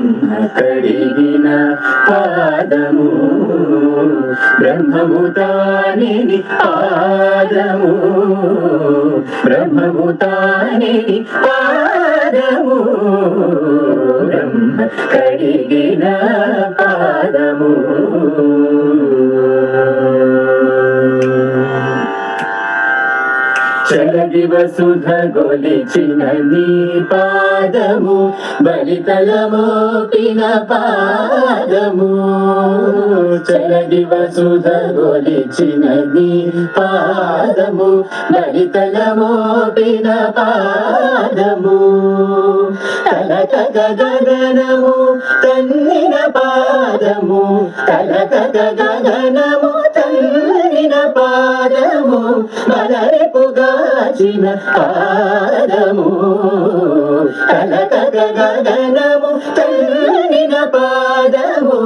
బ్రహ్మ కడిగిన పాదము బ్రహ్మము తానిని పాదము బ్రహ్మము తానిని పాదము బ్రహ్మ కడిగిన పాదము చలగి వసుధ గొలిచిన నీ పాదము బలితల మోపిన పాదము చలగి వసుధ గొలిచిన నీ పాదము బలితల మోపిన పాదము తలక గగనము తన్నిన పాదము తలక గగనము తన్నిన పాదము బలరెపుగాచిన పాదము తలక గగనము తన్నిన పాదము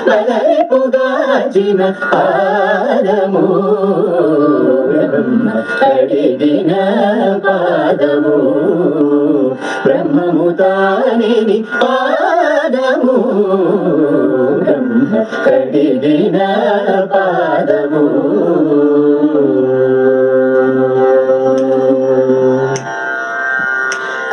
బలరెపుగాచిన పాదము బ్రహ్మ కడిగిన పాదము బ్రహ్మము తానిని పాదము బ్రహ్మ కడిగిన పాదము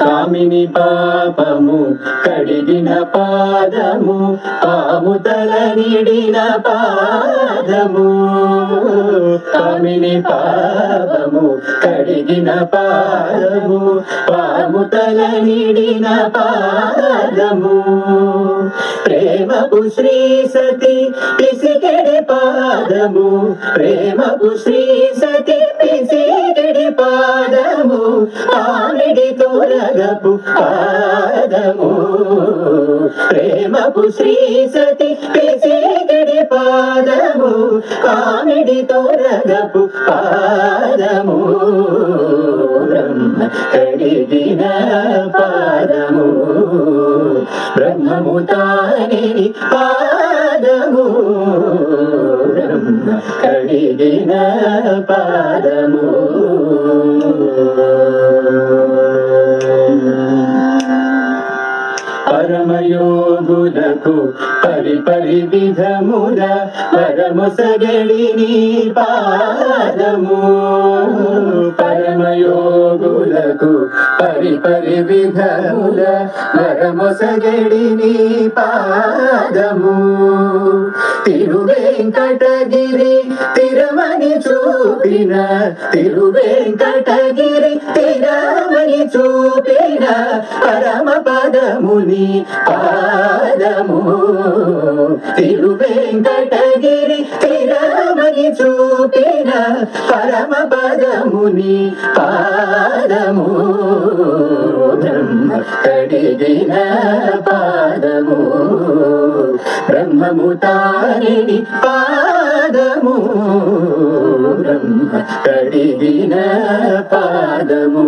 కామిని పాపము కడిగిన పాదము పాము తల నిడిన పాదము కామిని పాపము కడిగిన పాదము పాము తల నిడిన పాదము ప్రేమపు శ్రీ సతి పిసికెడి పాదము ప్రేమపు శ్రీ సతి పిసికెడి పాదము ఆమెడి తోరగపు పాదము ప్రేమపు శ్రీ సతి పిసికెడి పాదము ఆమెడి తోరగపు పాదము బ్రహ్మ కడిగిన పాదము బ్రహ్మము తానిని పాదము బ్రహ్మ కడిగిన పాదము పరమయోగులకు పరిపరి విధముల పరమొసగడి నీ పాదము పరమయోగులకు పరిపరి విధముల పరమొసగడి నీ పాదము తిరువేంకటగిరి తిరుమని చూపిన తిరువేంకటగిరి తిరుమని చూపిన పరమ పదముని పాదము తిరువేంకటగిరి తిరుమని చూపిన పరమ పదముని పాదము బ్రహ్మ కడిగిన పాదము బ్రహ్మము తానిని పాదము బ్రహ్మ కడిగిన పాదము